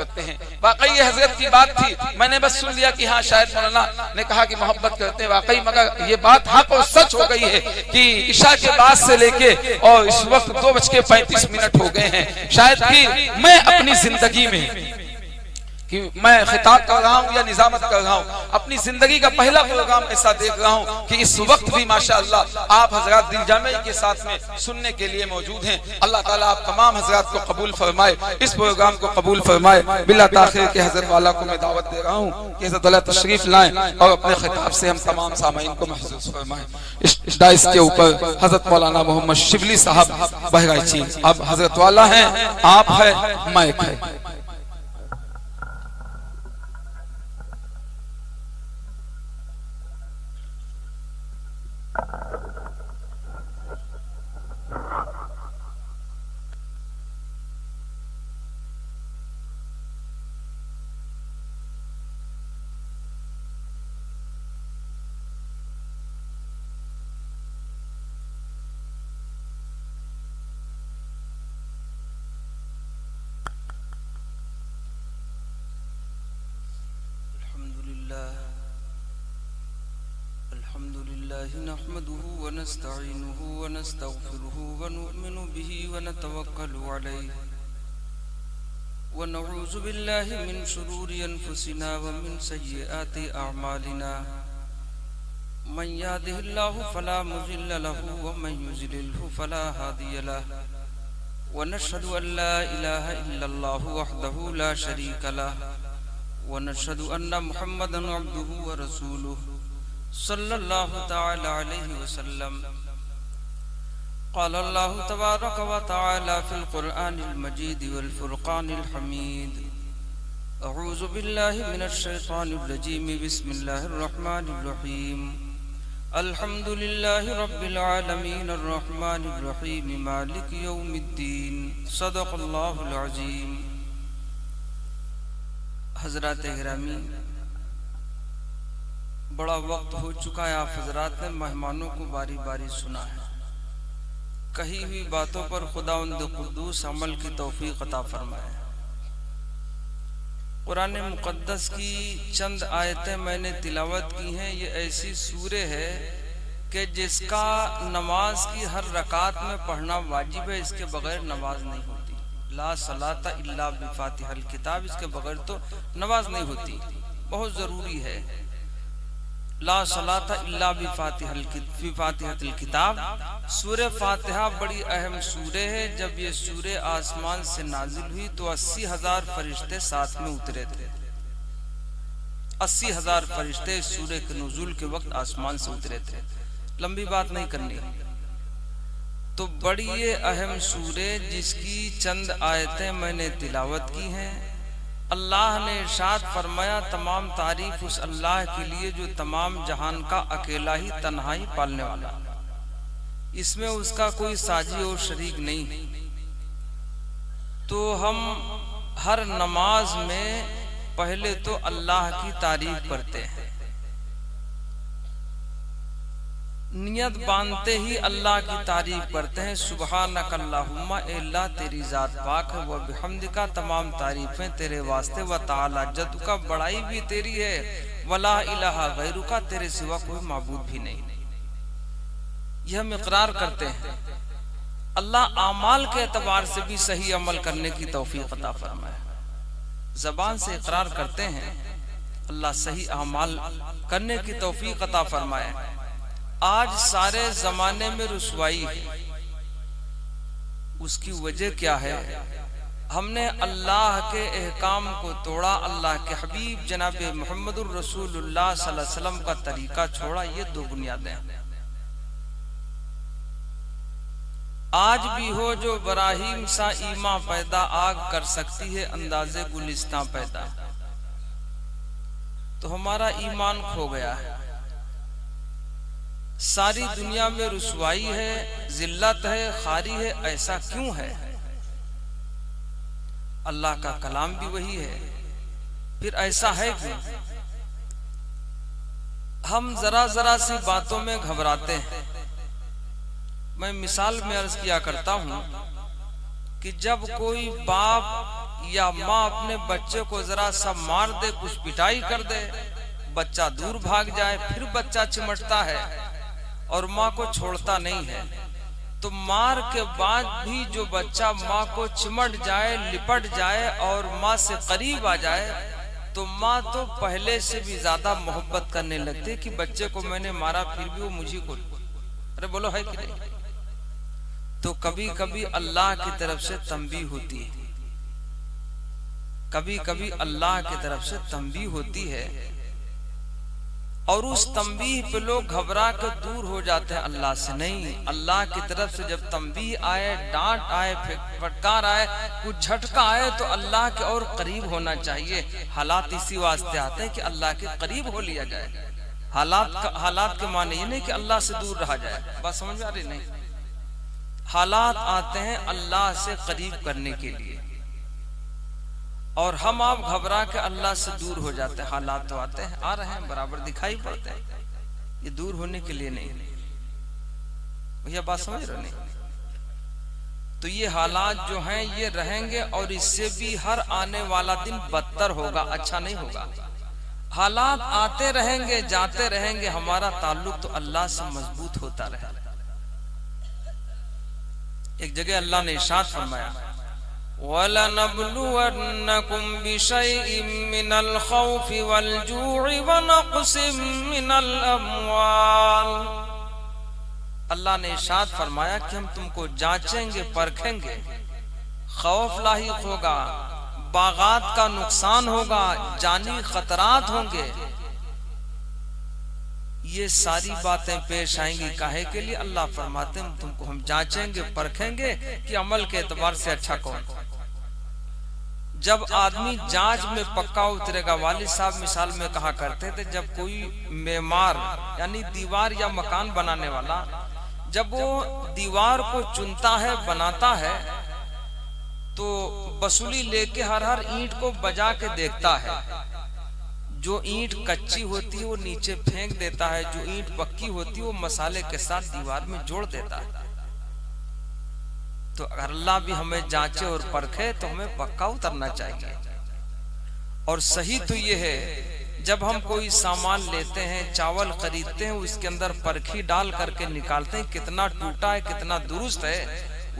करते हैं। वाकई ये हजरत की बात थी, मैंने बस सुन लिया कि हाँ शायद मौलाना ने कहा कि मोहब्बत करते हैं वाकई, मगर ये बात हक और सच हो गई है कि इशा के बाद से लेके और इस वक्त 2:35 हो गए हैं। शायद कि मैं अपनी जिंदगी में कि मैं खिताब कर रहा हूँ या निजामत कर रहा हूँ, अपनी जिंदगी का पहला प्रोग्राम ऐसा देख रहा हूँ कि इस वक्त भी माशाअल्लाह आप हजरात दिल जामे के साथ में सुनने के लिए मौजूद हैं। अल्लाह ताला आप तमाम हजरात को कबूल फरमाए, इस प्रोग्राम को कबूल फरमाए। बिला ताखिर के हजरत वाला को मैं दावत दे रहा हूँ कि हजरत वाला तशरीफ लाएं और अपने खिताब से हम तमाम सामाइन को महसूस फरमाएं। इस डाइस के ऊपर हजरत मौलाना मोहम्मद शिबली साहब बहराइची, अब हजरत वाला है, आप है, माइक है। नहमदुहु व नस्तईनुहु व नस्तगफिरुहु व नु'मिनु बिही व नतवक्कलु अलैहि व नऊज़ु बिल्लाहि मिन शुरूरि अनफुसिना व मिन सय्यिआति अअमालिना मन यहदिहिल्लाहु फला मुज़िल्ल लहु व मन युज़लिल्हु फला हादिय लहु व नशहदु अन ला इलाहा इल्लल्लाहु वहदहु ला शरीका लहु व नशहदु अन्ना मुहम्मदन अब्दुहु व रसूलुहु सल्लल्लाहु तआला अलैहि वसल्लम। क़ाल अल्लाहु तबारक व तआला फ़िल क़ुरआनिल मजीद वल फ़ुरक़ानिल हमीद। अऊज़ु बिल्लाहि मिनश शैतानिर रजीम। बिस्मिल्लाहिर रहमानिर रहीम। अल्हम्दुलिल्लाहि रब्बिल आलमीन अर्रहमानिर रहीम मालिकि यौमिद्दीन। सदक़ल्लाहुल अज़ीम। हज़रात गिरामी, बड़ा वक्त हो चुका है, आप हजरात ने मेहमानों को बारी बारी सुना है। कही हुई बातों पर खुदावंद कुद्दूस अमल की तौफीक अता फरमाए। कुरान मुक़द्दस की चंद आयतें मैंने तिलावत की हैं। ये ऐसी सूरे है कि जिसका नमाज की हर रकात में पढ़ना वाजिब है, इसके बगैर नमाज नहीं होती। ला सलाता इल्ला बिफातिहल किताब, इसके बगैर तो नमाज नहीं होती, बहुत ज़रूरी है। ला सलाता इल्ला बिफातिहतिल किताब। सूरे फातिहा बड़ी अहम सूरे है। जब ये सूरे आसमान से नाजिल हुई तो 80,000 फरिश्ते साथ में उतरे थे। 80,000 फरिश्ते सूरे के नुज़ूल के वक्त आसमान से उतरे थे। लंबी बात नहीं करनी, तो बड़ी ये अहम सूरे जिसकी चंद आयतें मैंने तिलावत की हैं। अल्लाह ने इरशाद फरमाया, तमाम तारीफ उस अल्लाह के लिए जो तमाम जहान का अकेला ही तन्हाई पालने वाला, इसमें उसका कोई साजी और शरीक नहीं। तो हम हर नमाज में पहले तो अल्लाह की तारीफ करते हैं, नियत बांधते ही अल्लाह की तारीफ करते हैं। सुबहानक अल्लाहुम्मा, अल्लाह तेरी जात पाक है, व बिहम्दिका तमाम तारीफें तेरे वास्ते, व ताला जद्दुका बड़ाई भी तेरी है, वला इलाहा गैरुका तेरे सिवा कोई माबूद भी नहीं। यह हम इकरार करते हैं। अल्लाह आमाल के एतबार से भी सही अमल करने की तौफीक अता फरमाए। जबान से इकरार करते हैं, अल्लाह सही आमाल करने की तौफीक अता फरमाए। आज सारे जमाने में रुसवाई है, उसकी वजह क्या है? हमने अल्लाह के एहकाम को तोड़ा, अल्लाह के हबीब जनाब मुहम्मदुर रसूलुल्लाह सल्लल्लाहु अलैहि वसल्लम का तरीका छोड़ा। ये दो बुनियादें। आज भी हो जो इब्राहीम सा ईमा पैदा, आग कर सकती है अंदाजे गुलिस्तां पैदा। तो हमारा ईमान खो गया है। सारी दुनिया में रुसवाई है, जिल्लत है, खारी है। ऐसा क्यों है? अल्लाह का कलाम भी वही है, फिर ऐसा है क्यों? हम जरा जरा सी बातों में घबराते हैं। मैं मिसाल में अर्ज किया करता हूं कि जब कोई बाप या माँ अपने बच्चे को जरा सा मार दे, कुछ पिटाई कर दे, बच्चा दूर भाग जाए, फिर बच्चा चिमटता है और माँ को छोड़ता नहीं है। तो मार के बाद भी जो बच्चा माँ को चिमट जाए, लिपट जाए और माँ से करीब आ जाए, तो माँ तो पहले से भी ज्यादा मोहब्बत करने लगती है कि बच्चे को मैंने मारा फिर भी वो मुझे को, अरे बोलो है कि नहीं। तो कभी कभी अल्लाह की तरफ से तंबीह होती है, कभी कभी अल्लाह की तरफ से तंबीह होती है और उस तंबीह पे लोग घबरा कर दूर हो जाते हैं अल्लाह से। नहीं, अल्लाह की तरफ से जब तंबीह आए, डांट आए, फटकार आए, कुछ झटका आए, तो अल्लाह के और करीब होना चाहिए। हालात इसी वास्ते आते हैं कि अल्लाह के करीब हो लिया जाए। हालात के माने ये नहीं कि अल्लाह से दूर रहा जाए, बात समझ आ रही नहीं। हालात आते हैं अल्लाह से करीब करने के लिए और हम आप घबरा के अल्लाह से दूर हो जाते हैं। हालात तो आते हैं, आ रहे हैं, बराबर दिखाई पड़ते हैं, ये दूर होने के लिए नहीं। भैया बात समझ रहे नहीं। तो ये हालात जो हैं ये रहेंगे और इससे भी हर आने वाला दिन बदतर होगा, अच्छा नहीं होगा। हालात आते रहेंगे, जाते रहेंगे, हमारा ताल्लुक तो अल्लाह से मजबूत होता रहेगा। एक जगह अल्लाह ने इरशाद फरमाया, वलनब्लुवन्नकुम बिशैइन मिनल खौफि वल जू'i व नक़्सिम मिनल अम्वाल। अल्लाह ने इरशाद फरमाया कि हम तुमको जांचेंगे, परखेंगे, खौफ लाहिक होगा, बागात का नुकसान होगा, जानी खतरात होंगे। ये सारी बातें पेश आएंगी, काहे के लिए? अल्लाह फरमाते हैं तुमको हम जांचेंगे, परखेंगे कि अमल के एतबार से अच्छा कौन। जब आदमी जांच में पक्का उतरेगा, वालिद साहब मिसाल में कहा करते थे, जब कोई मेमार यानी दीवार या मकान बनाने वाला जब वो दीवार को चुनता है, बनाता है, तो बसूली लेके हर ईंट को बजा के देखता है। जो ईंट कच्ची होती है वो नीचे फेंक देता है, जो ईंट पक्की होती है वो मसाले के साथ दीवार में जोड़ देता है। तो अगर अल्लाह भी हमें जांचे और परखे तो हमें पक्का उतरना चाहिए। और सही तो ये है, जब हम कोई सामान लेते हैं, चावल खरीदते हैं, उसके अंदर परखी डाल करके निकालते हैं कितना टूटा है, कितना दुरुस्त है,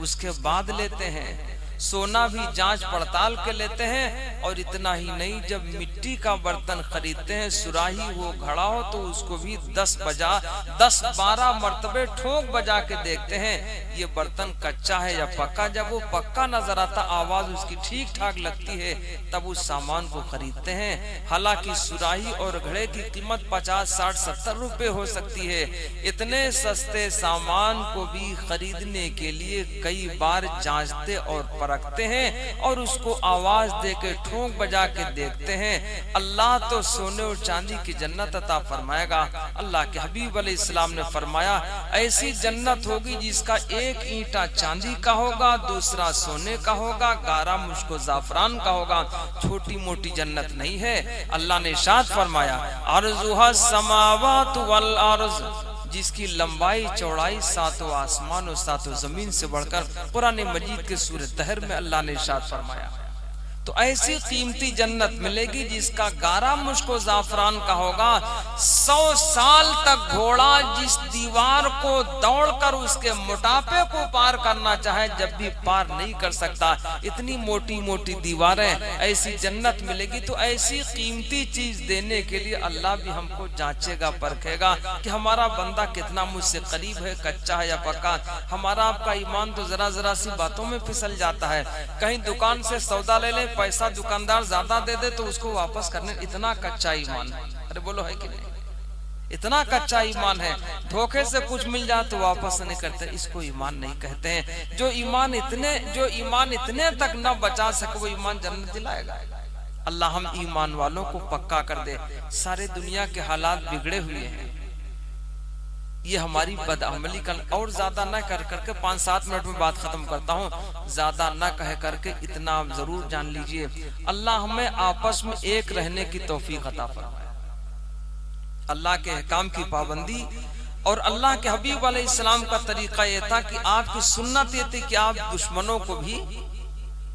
उसके बाद लेते हैं। सोना भी जांच पड़ताल के लेते हैं। और इतना ही नहीं, जब मिट्टी का बर्तन खरीदते हैं, सुराही हो, घड़ा हो, तो उसको भी 10-12 मर्तबे ठोक बजा के देखते हैं ये बर्तन कच्चा है या पक्का। जब वो पक्का नजर आता, आवाज उसकी ठीक ठाक लगती है, तब उस सामान को खरीदते हैं। हालांकि सुराही और घड़े की कीमत 50, 60, 70 रुपए हो सकती है। इतने सस्ते सामान को भी खरीदने के लिए कई बार जांचते और परखते हैं और उसको आवाज देके ठोक बजा के देखते हैं। अल्लाह तो सोने और चांदी की जन्नत अता फरमाएगा। अल्लाह के हबीब अलैहिस्सलाम ने फरमाया, ऐसी जन्नत होगी जिसका एक ईंटा चांदी का होगा, दूसरा सोने का होगा, गारा मुश्को जाफरान का होगा। छोटी मोटी जन्नत नहीं है। अल्लाह ने इरशाद फरमाया, अर्जुहा समावात वल अर्ज़, जिसकी लंबाई चौड़ाई 7 आसमान और 7 जमीन से बढ़कर। कुरान मजीद के सूरह तहर में अल्लाह ने इरशाद फरमाया। तो ऐसी कीमती जन्नत मिलेगी जिसका गारा मुश्को जाफरान का होगा। 100 साल तक घोड़ा जिस दीवार को दौड़कर उसके मोटापे को पार करना चाहे, जब भी पार नहीं कर सकता। इतनी मोटी मोटी दीवारें, ऐसी जन्नत मिलेगी। तो ऐसी कीमती चीज देने के लिए अल्लाह भी हमको जांचेगा, परखेगा कि हमारा बंदा कितना मुझसे करीब है, कच्चा है या पक्का। हमारा आपका ईमान तो जरा जरा सी बातों में फिसल जाता है। कहीं दुकान से सौदा ले ले, पैसा दुकानदार ज्यादा दे दे तो उसको वापस करने, इतना कच्चा ईमान है। अरे बोलो है कि नहीं? इतना कच्चा ईमान है। धोखे से कुछ मिल जाए तो वापस नहीं करते, इसको ईमान नहीं कहते हैं। जो ईमान इतने तक न बचा सके वो ईमान जन्नत दिलाएगा। अल्लाह हम ईमान वालों को पक्का कर दे। सारे दुनिया के हालात बिगड़े हुए हैं, ये हमारी बदअमली का। और ज्यादा न कर करके 5-7 मिनट में बात खत्म करता हूँ। ज्यादा न कह करके इतना जरूर जान लीजिए, अल्लाह हमें आपस में एक रहने की तौफीक अता फरमाए। अल्लाह के अहकाम की पाबंदी। और अल्लाह के हबीब अलैहिस्सलाम का तरीका यह था कि आपकी सुन्नत ये थी कि आप दुश्मनों को भी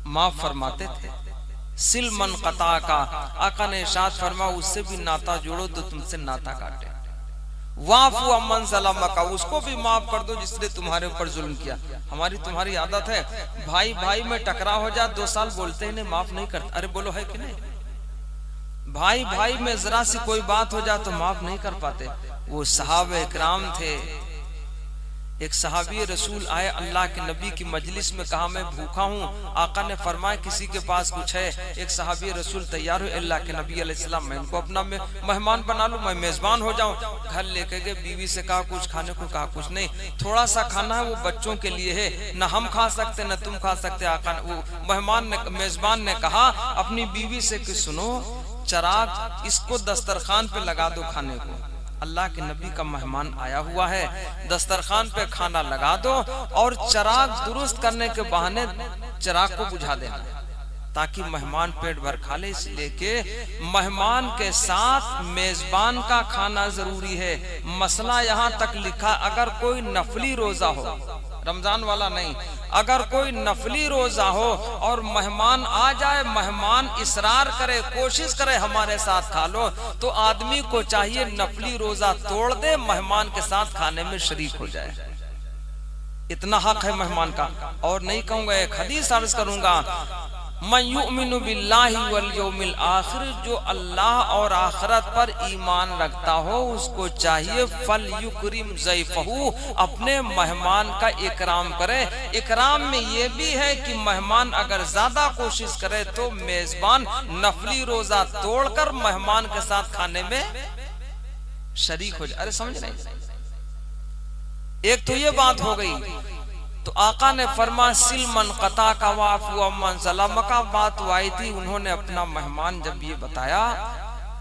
माफ फरमाते थे। सिल मन कता का, आका ने इरशाद फरमा उससे भी नाता जोड़ो तो तुमसे नाता काटे। वाफु अमन ज़लमका, उसको भी माफ कर दो जिसने तुम्हारे ऊपर जुल्म किया। हमारी तुम्हारी आदत है भाई भाई में टकराव हो जाए 2 साल बोलते हैं नहीं माफ नहीं करते। अरे बोलो है कि नहीं? भाई भाई में जरा सी कोई बात हो जाए तो माफ नहीं कर पाते। वो सहाबे इकराम थे, एक सहाबी रसूल आए अल्लाह के नबी की मजलिस में, कहा मैं भूखा हूँ। आका ने फरमाया किसी के पास कुछ है? एक सहाबी रसूल तैयार हुए, अल्लाह के नबी अलैहिस्सलाम मैं इनको अपना मेहमान बना लूं, मैं मेजबान हो जाऊं। घर लेके गए, बीवी से कहा कुछ खाने को, कहा कुछ नहीं, थोड़ा सा खाना है वो बच्चों के लिए है, न हम खा सकते न तुम खा सकते। आका ने, वो मेजबान ने कहा अपनी बीवी से कि सुनो चराग इसको दस्तरखान पे लगा दो खाने को, अल्लाह के नबी का मेहमान आया हुआ है, दस्तरखान पे खाना लगा दो और चराग दुरुस्त करने के बहाने चराग को बुझा देना ताकि मेहमान पेट भर खा ले। इसलिए के मेहमान के साथ मेजबान का खाना जरूरी है। मसला यहाँ तक लिखा अगर कोई नफली रोजा हो, रमजान वाला नहीं, अगर कोई नफली रोजा हो और मेहमान आ जाए, मेहमान इसरार करे, कोशिश करे हमारे साथ खा लो, तो आदमी को चाहिए नफली रोजा तोड़ दे, मेहमान के साथ खाने में शरीक हो जाए। इतना हक है मेहमान का। और नहीं कहूंगा, एक हदीस अर्ज करूंगा, मन युमिनु बिल्लाहि वल यौमिल आखिर, जो अल्लाह और आखिरत पर ईमान रखता हो उसको चाहिए फल युकरिम ज़ैफ़हू, अपने मेहमान का इकराम करे। इकराम में ये भी है कि मेहमान अगर ज्यादा कोशिश करे तो मेजबान नफली रोजा तोड़कर मेहमान के साथ खाने में शरीक हो जाए। अरे समझ नहीं, एक तो ये बात हो गई। तो आका ने फरमा सिल मन कता का वाफु अमन ज़लमका बात आई थी। उन्होंने अपना मेहमान जब ये बताया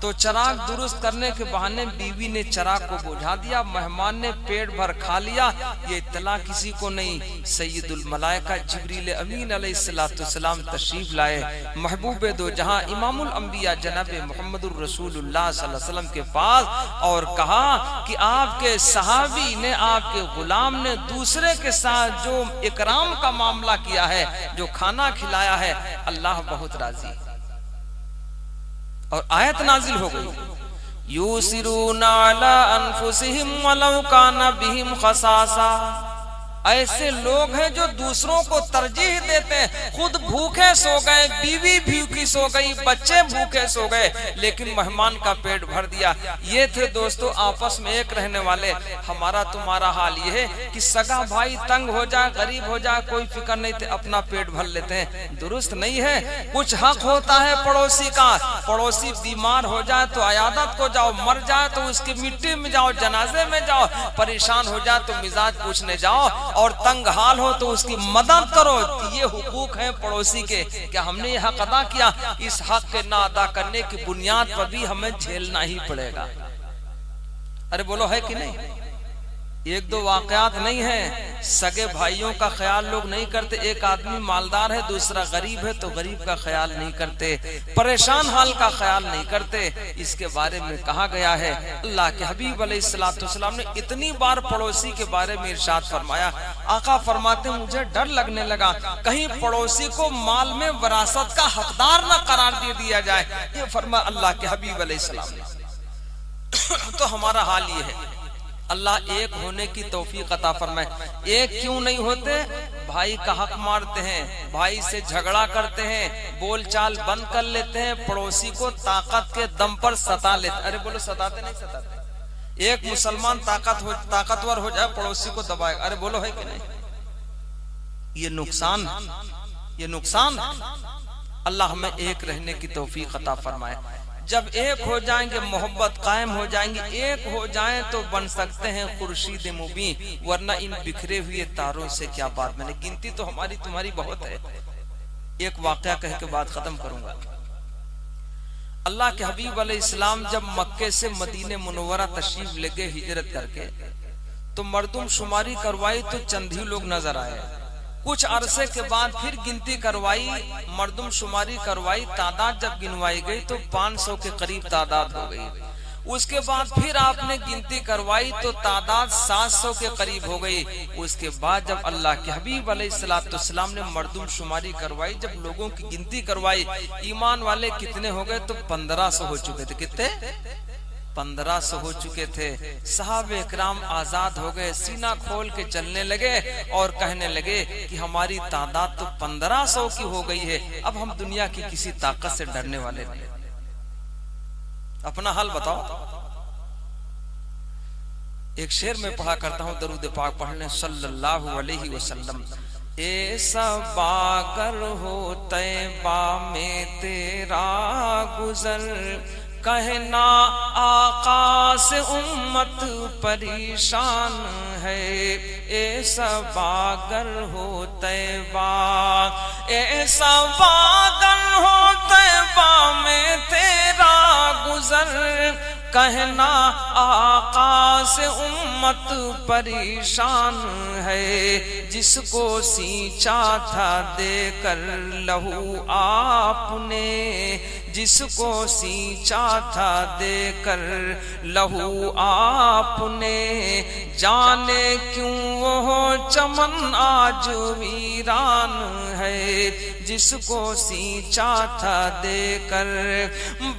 तो चराग दुरुस्त करने के बहाने बीवी ने चराग को बुझा दिया, मेहमान ने पेट भर खा लिया। ये इत्तला किसी को नहीं। सैयदुल मलाइका जिब्रील अमीन अलैहिस्सलाम तशरीफ लाए महबूबे दो जहां इमामुल अंबिया जनाब मुहम्मदुर रसूलुल्लाह सल्लल्लाहु अलैहि वसल्लम के पास, और कहा कि आपके सहाबी ने, आपके गुलाम ने दूसरे के साथ जो इकराम का मामला किया है, जो खाना खिलाया है, अल्लाह बहुत राजी। और आयत नाजिल हो गई, यूसिरूना अला अनफुसिहिम वलौ काना बिहिम खसासा। ऐसे लोग हैं जो दूसरों को तरजीह देते हैं। खुद भूखे सो गए, बीवी भूखी सो गई, बच्चे भूखे सो गए, लेकिन मेहमान का पेट भर दिया। ये थे दोस्तों आपस में एक रहने वाले। हमारा तुम्हारा हाल ये है कि सगा भाई तंग हो जाए, गरीब हो जाए, कोई फिक्र नहीं थे, अपना पेट भर लेते हैं। दुरुस्त नहीं है। कुछ हक होता है पड़ोसी का। पड़ोसी बीमार हो जाए तो अयादत को जाओ, मर जाए तो उसकी मिट्टी में जाओ, जनाजे में जाओ, परेशान हो जाए तो मिजाज पूछने जाओ, और तंग हाल हो तो उसकी मदद करो। ये हुकूक हैं पड़ोसी के। क्या हमने ये हक अदा किया? इस हक के ना अदा करने की बुनियाद पर भी हमें झेलना ही पड़ेगा। अरे बोलो है कि नहीं? एक दो वाकयात नहीं है। सगे भाइयों का ख्याल लोग नहीं करते। एक आदमी मालदार है, दूसरा गरीब है, तो गरीब का ख्याल नहीं करते, परेशान हाल का ख्याल नहीं करते। इसके बारे में कहा गया है, अल्लाह के हबीब अलैहिस्सलाम ने इतनी बार पड़ोसी के बारे में इरशाद फरमाया। आका फरमाते मुझे डर लगने लगा कहीं पड़ोसी को माल में वरासत का हकदार न करार दे दिया जाए। ये फरमा अल्लाह के हबीब अलैहिस्सलाम ने। तो हमारा हाल ये है, अल्लाह एक होने की तौफीक अता फरमाए। एक क्यों नहीं होते? भाई का हक मारते हैं, भाई से झगड़ा करते हैं, बोलचाल बंद कर लेते हैं, पड़ोसी को ताकत के दम पर सता लेते। अरे बोलो सताते नहीं सताते? एक मुसलमान ताकतवर हो जाए, पड़ोसी को दबाएगा। अरे बोलो है कि नहीं? ये नुकसान, ये नुकसान। अल्लाह हमें एक रहने की तौफीक अता फरमाए। जब एक हो जाएंगे, मोहब्बत कायम हो जाएंगी, एक हो जाएं तो बन सकते हैं खुर्शीद मुबीन, वरना इन बिखरे हुए तारों से क्या बात। मैंने गिनती तो हमारी तुम्हारी बहुत है। एक वाकया कह के बात खत्म करूंगा। अल्लाह के हबीब अलैहिस्सलाम जब मक्के से मदीने मुनव्वरा तशरीफ ले गए हिजरत करके, तो मर्दमशुमारी करवाई तो चंद ही लोग नजर आए। कुछ अरसे के बाद फिर गिनती करवाई, मर्दमशुमारी करवाई, तादाद जब गिनवाई गई तो 500 के करीब तादाद हो गई। उसके बाद फिर आपने गिनती करवाई तो तादाद 700 के करीब हो गई। उसके बाद जब अल्लाह के हबीब अलैहिस्सलाम ने मर्दमशुमारी करवाई, जब लोगों की गिनती करवाई, ईमान वाले कितने हो गए तो 1500 हो चुके थे। कितने? 1500 हो चुके थे। सहाबे इकराम आजाद हो गए, सीना खोल के चलने लगे और कहने लगे कि हमारी तादाद तो 1500 की हो गई है, अब हम दुनिया की किसी ताकत से डरने वाले नहीं। अपना हाल बताओ। एक शेर में पढ़ा करता हूं, दरूद पाक पढ़ने सल्लल्लाहु अलैहि वसल्लम। ऐसा बागर हो तैबा में तेरा गुजर, कहना आका से उम्मत परेशान है। ऐसा बागर हो तैबा, ऐसा बागर हो तैबा में तेरा गुजर, कहना आका से उम्मत परेशान है। जिसको सींचा था देकर लहू आपने, जिसको सींचा था देकर लहू आपने, जाने क्यों वो चमन आज वीरान है। जिसको सींचा था देकर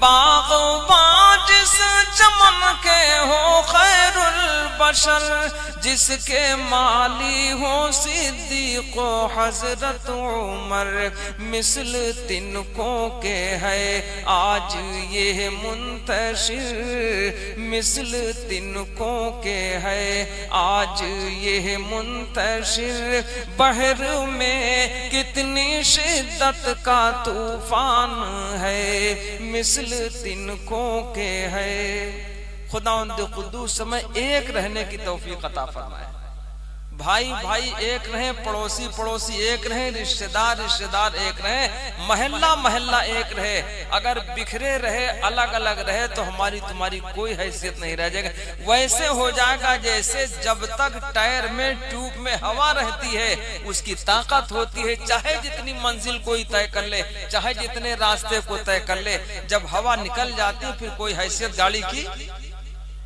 बाग़बान, जिस चमन के हो खैरुल बशर, जिसके माली हो सिद्दीक़ हजरत उमर, मिसल तिनको के है आज ये मुंतशिर, मिसल तिनको के है आज ये मुंतशिर। बहर में कितनी शिद्दत का तूफान है, मिसल तिनको के है। खुदावंद कुद्दूस में एक रहने की तौफीक अता फरमाए। भाई भाई एक रहे, पड़ोसी पड़ोसी एक रहे, रिश्तेदार रिश्तेदार एक रहे, महल्ला महल्ला एक रहे। अगर बिखरे रहे, अलग अलग रहे तो हमारी तुम्हारी कोई हैसियत नहीं रह जाएगा। वैसे हो जाएगा जैसे जब तक टायर में ट्यूब में हवा रहती है उसकी ताकत होती है, चाहे जितनी मंजिल कोई तय कर ले, चाहे जितने रास्ते को तय कर ले, जब हवा निकल जाती है फिर कोई हैसियत गाड़ी की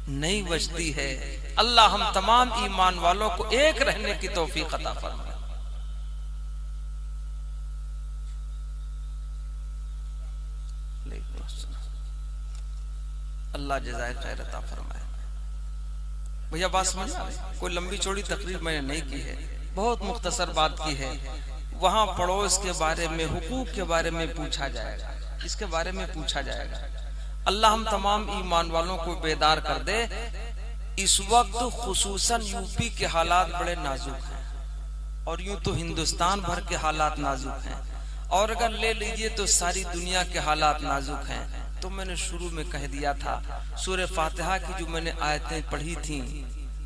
नहीं बचती है। अल्लाह हम तमाम ईमान वालों को एक रहने की तौफीक अता फरमाए। अल्लाह जज़ाए खैर अता फरमाए। भैया बात समझ आ रही? कोई लंबी चौड़ी तकरीर मैंने नहीं की है, बहुत मुख्तसर बात की है। वहां पड़ोस के बारे में, हुकूक के बारे में पूछा जाएगा, इसके बारे में पूछा जाएगा। अल्लाह हम तमाम ईमान वालों को बेदार कर दे। इस वक्त खुसूसन यूपी के हालात बड़े नाजुक हैं और यूं तो हिंदुस्तान भर के हालात नाजुक हैं, और अगर ले लीजिए तो सारी दुनिया के हालात नाजुक हैं। तो मैंने शुरू में कह दिया था, सूरह फातिहा की जो मैंने आयतें पढ़ी थी,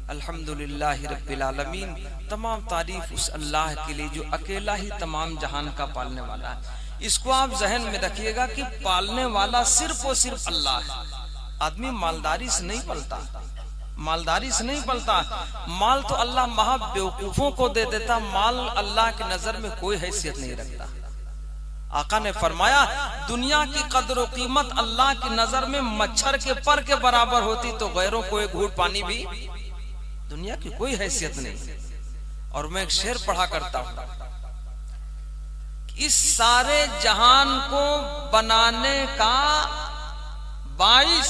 अल्हम्दुलिल्लाह रब्बिल आलमीन, तमाम तारीफ उस अल्लाह के लिए जो अकेला ही तमाम जहान का पालने वाला है। इसको आप जहन में रखिएगा कि पालने वाला सिर्फ और सिर्फ अल्लाह है। आदमी मालदारी से नहीं पलता, मालदारी से नहीं पलता। माल तो अल्लाह महा बेवकूफों को दे देता, माल अल्लाह की नजर में कोई हैसियत नहीं रखता। आका ने फरमाया, दुनिया की कदर और कीमत अल्लाह की नजर में मच्छर के पर के बराबर होती तो गैरों को एक घूंट पानी भी दुनिया की कोई हैसियत नहीं। और मैं एक शेर पढ़ा करता हूं, इस सारे जहान को बनाने का बाइस,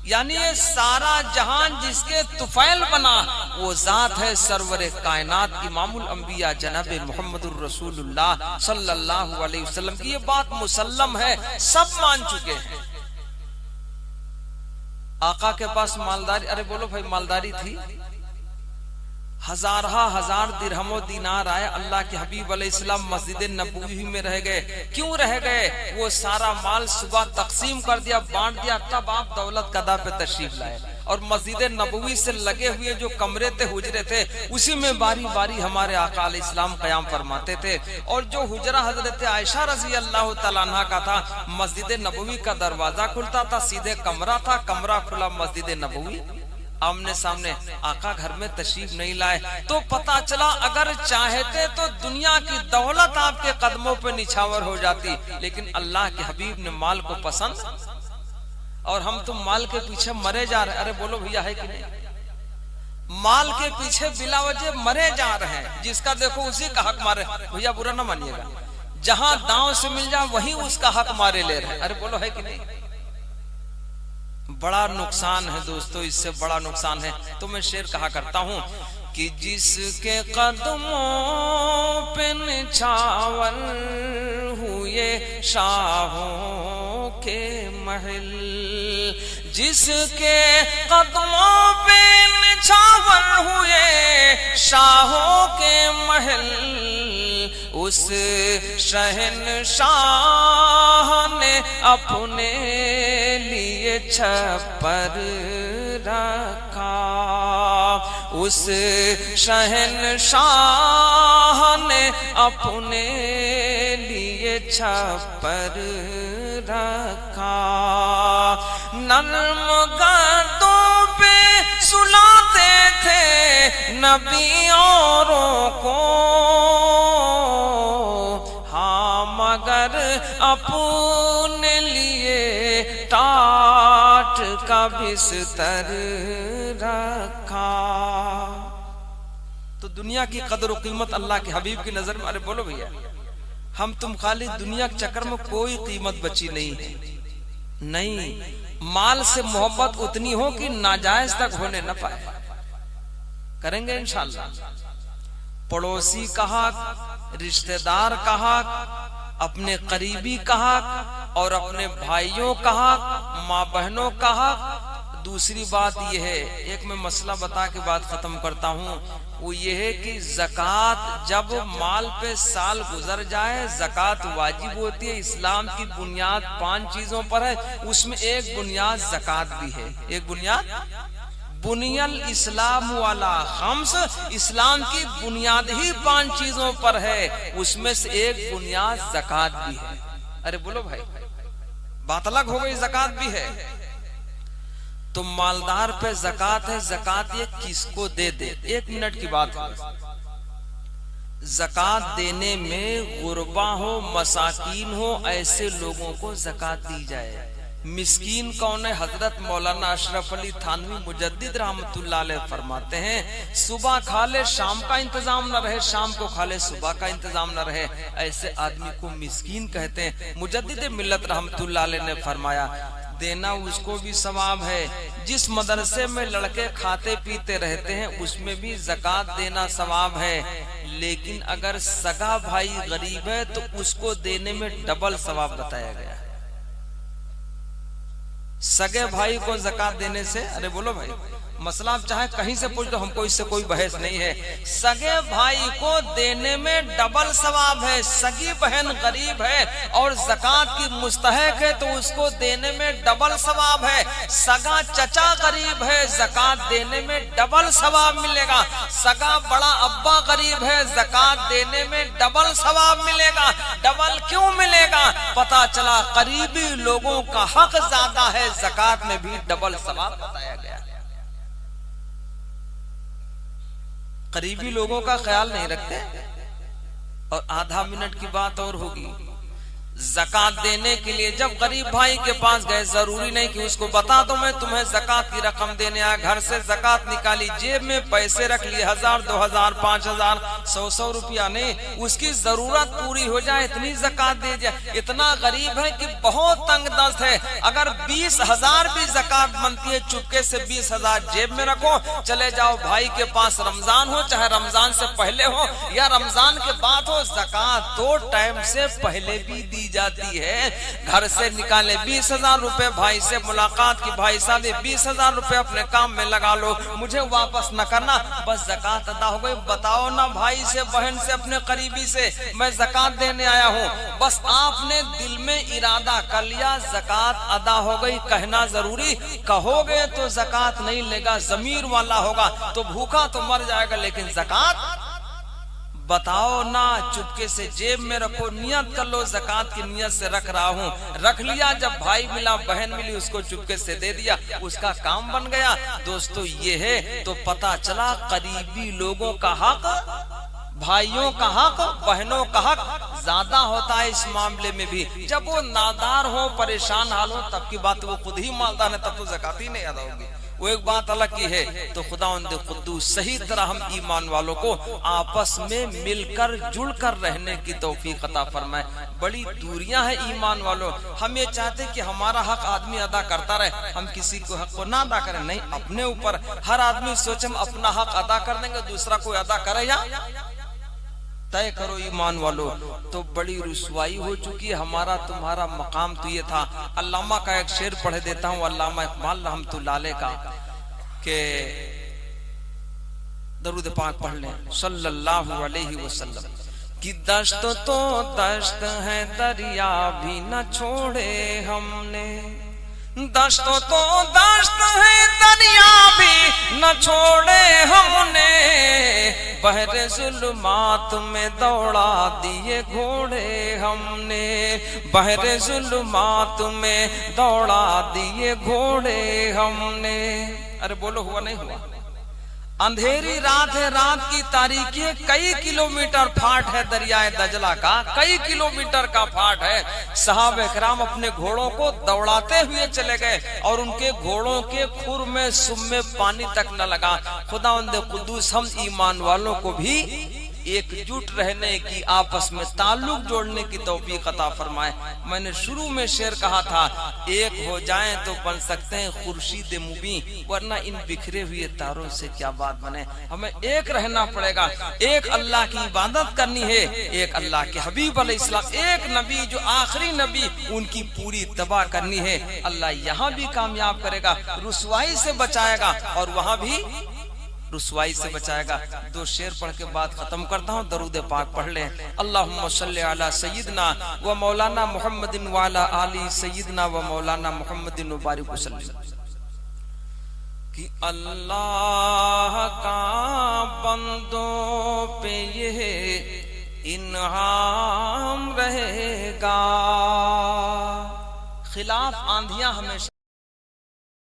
यानी ये सारा जहान जिसके तुफैल बना, वो जात है सरवरे कायनात इमामुल अंबिया जनाब मोहम्मदुर रसूलुल्लाह सल्लल्लाहु अलैहि वसल्लम की। ये बात मुसल्लम है, सब मान चुके हैं। आका के पास मालदारी, अरे बोलो भाई, मालदारी थी। हजार दिरहमो दीनार आए। अल्लाह के हबीब अलैहिस्सलाम मस्जिद नबवी में रह गए। क्यों रह गए? वो सारा माल सुबह तकसीम कर दिया, बांट दिया, तब आप दौलत कदा पे तशरीफ लाए। और मस्जिद नबवी से लगे हुए जो कमरे थे, हुजरे थे, उसी में बारी बारी हमारे आका अलैहिस्सलाम कयाम फरमाते थे। और जो हुजरा हजरत आयशा रजी अल्लाह तआला अन्हा का था, मस्जिद नबवी का दरवाजा खुलता था, सीधे कमरा था, कमरा खुला मस्जिद नबवी, आमने सामने। आका घर में तशरीफ नहीं लाए तो पता चला अगर चाहते तो दुनिया की दौलत आपके कदमों पे निछावर हो जाती, लेकिन अल्लाह के हबीब ने माल को पसंद। और हम तुम माल के पीछे मरे जा रहे हैं। अरे बोलो भैया है कि नहीं? माल के पीछे बिला वजह मरे जा रहे हैं, जिसका देखो उसी का हक मारे। भैया बुरा ना मानिएगा, जहां दांव से मिल जाए वही उसका हक मारे ले रहे हैं। अरे बोलो है कि नहीं? बड़ा नुकसान है दोस्तों, इससे बड़ा नुकसान है। तो मैं शेर कहा करता हूं कि जिसके कदमों पे निछावर हुए शाहों के महल, जिसके कदमों पे निछावर हुए शाहों के महल, उस शहंशाह ने अपने लिए छप्पर रखा, उस शहंशाह ने अपने लिए छप्पर रखा। नर्म गद्दों पे सुलाते थे नबी औरों को, हाँ मगर अपने लिए टाट का बिस्तर रखा। तो दुनिया की कदर और कीमत अल्लाह के हबीब की नजर में, अरे बोलो भैया, हम तुम खाली दुनिया के चक्कर में कोई कीमत बची नहीं है। नहीं, माल से मोहब्बत उतनी हो कि नाजायज तक होने न पाए। करेंगे इंशाअल्लाह। पड़ोसी का हक, रिश्तेदार का हक, अपने करीबी का हक और अपने भाइयों का हक, माँ बहनों का हक। दूसरी बात यह है, एक मैं मसला बता के बात खत्म करता हूँ, वो ये है कि ज़कात जब माल पे साल गुजर जाए ज़कात वाजिब होती है। इस्लाम की बुनियाद 5 चीजों पर है, उसमें एक बुनियाद ज़कात भी है। एक बुनियाद, बुनियल इस्लाम वाला खम्स, इस्लाम की बुनियाद ही 5 चीजों पर है, उसमें से एक बुनियाद ज़कात भी है। अरे बोलो भाई, बात अलग हो गई, ज़कात भी है। तो मालदार पे ज़कात है, ज़कात ये किसको दे दे। 1 मिनट की बात है, ज़कात देने में गुरबा हो, मसाकीन हो, ऐसे लोगों को ज़कात दी जाए। मिस्कीन कौन है? हजरत मौलाना अशरफ अली थानवी मुजद्दिद रहमतुल्लाह अलैह फरमाते हैं, सुबह खा ले शाम का इंतजाम न रहे, शाम को खा ले सुबह का इंतजाम न रहे, ऐसे आदमी को मिस्कीन कहते हैं। मुजद्दिद मिल्लत रहमतुल्लाह अलैह ने फरमाया, देना उसको भी सवाब है। जिस मदरसे में लड़के खाते पीते रहते हैं उसमें भी ज़कात देना सवाब है, लेकिन अगर सगा भाई गरीब है तो उसको देने में डबल सवाब बताया गया है। सगे भाई को ज़कात देने से, अरे बोलो भाई, मसला आप चाहे कहीं से पूछ लो, हमको इससे कोई बहस नहीं है। सगे भाई को देने में डबल सवाब है। सगी बहन गरीब है और ज़कात की मुस्तहक है तो उसको देने में डबल सवाब है। सगा चचा गरीब है, ज़कात देने में डबल सवाब मिलेगा। सगा बड़ा अब्बा गरीब है, ज़कात देने में डबल सवाब मिलेगा। डबल क्यों मिलेगा? पता चला करीबी लोगों का हक ज्यादा है, ज़कात में भी डबल सवाब बताया गया। करीबी लोगों का ख्याल नहीं रखते। और आधा मिनट की बात और होगी, ज़कात देने के लिए जब गरीब भाई के पास गए, जरूरी नहीं कि उसको बता दो मैं तुम्हें ज़कात की रकम देने आया। घर से ज़कात निकाली, जेब में पैसे रख लिए, 1000, 2000, 5000, 100 रुपया नहीं, उसकी जरूरत पूरी हो जाए इतनी ज़कात दे जाए। इतना गरीब है कि बहुत तंग दस्त है। अगर 20,000 भी ज़कात बनती है, चुपके से 20,000 जेब में रखो, चले जाओ भाई के पास। रमजान हो चाहे रमजान से पहले हो या रमजान के बाद हो, ज़कात 2 टाइम से पहले भी दी जाती है। घर से निकाले 20,000 रुपए, भाई से मुलाकात की, भाई साहब 20,000 रुपए अपने काम में लगा लो, मुझे वापस न करना, बस ज़कात अदा हो गई। बताओ ना भाई से, बहन से, अपने करीबी से मैं ज़कात देने आया हूँ, बस आपने दिल में इरादा कर लिया ज़कात अदा हो गई। कहना जरूरी, कहोगे तो ज़कात नहीं लेगा, ज़मीर वाला होगा तो भूखा तो मर जाएगा, लेकिन ज़कात बताओ ना, चुपके से जेब में रखो, नियत कर लो ज़कात की नियत से रख रहा हूँ, रख लिया। जब भाई मिला, बहन मिली, उसको चुपके से दे दिया, उसका काम बन गया। दोस्तों ये है तो पता चला करीबी लोगों का हक भाइयों का हक, बहनों का हक ज्यादा होता है इस मामले में भी। जब वो नादार हो, परेशान हाल हो, तब की बात वो खुद ही मालदार है, तब तो ज़कात ही नहीं अदा होगी, वो एक बात अलग की है। तो खुदावंद कुद्दूस सही तरह हम ईमान वालों को आपस में मिलकर जुड़कर रहने की तौफीक अता फरमाए। बड़ी दूरियां हैं ईमान वालों। हम ये चाहते कि हमारा हक आदमी अदा करता रहे, हम किसी को हक को ना अदा करें, नहीं, अपने ऊपर हर आदमी सोचे हम अपना हक अदा कर देंगे, दूसरा कोई अदा करे या तय करो ईमान वालों। तो बड़ी रुसवाई हो चुकी है। हमारा तुम्हारा मकाम तो ये था। अल्लामा का एक शेर पढ़ देता हूँ, अल्लामा इकबाल रहमतुल्लाह का, के दरूद पाक पढ़ लें सल्लल्लाहु अलैहि वसल्लम कि दश्त तो दश्त है, दरिया भी न छोड़े हमने, दश्त तो दश्त है, दरिया भी न छोड़े हमने, बहरे जुल्मात में दौड़ा दिए घोड़े हमने, बहरे जुल्मात में दौड़ा दिए घोड़े हमने। अरे बोलो, हुआ नहीं हुआ? अंधेरी रात है, रात की तारीकी है, कई किलोमीटर फाट है दरियाए दजला का, कई किलोमीटर का फाट है। सहाबे किराम अपने घोड़ों को दौड़ाते हुए चले गए और उनके घोड़ों के खुर में सुम में पानी तक न लगा। खुदावंद कुद्दूस हम ईमान वालों को भी एकजुट रहने की, आपस में ताल्लुक जोड़ने की तौफीक अता फरमाए। मैंने शुरू में शेर कहा था, एक हो जाएं तो बन सकते हैं खुर्शीद मुबीन, वरना इन बिखरे हुए तारों से क्या बात बने। हमें एक रहना पड़ेगा, एक अल्लाह की इबादत करनी है, एक अल्लाह के हबीब अलैहिस्सलाम, एक नबी जो आखिरी नबी, उनकी पूरी तबाह करनी है। अल्लाह यहाँ भी कामयाब करेगा, रुसवाई से बचाएगा और वहाँ भी रुसवाई से बचाएगा। दो शेर पढ़ के बात खत्म करता हूँ, दरूद पाक पढ़ लें। अल्लाहुम्मा सल्ली अला सय्यिदना व मौलाना मुहम्मदिन व अला आलि सय्यिदना व मौलाना मुहम्मदिन व बारिक वसल्लम। कि अल्लाह का बंदों पे ये इन्हाम रहेगा, खिलाफ आंधियां हमेशा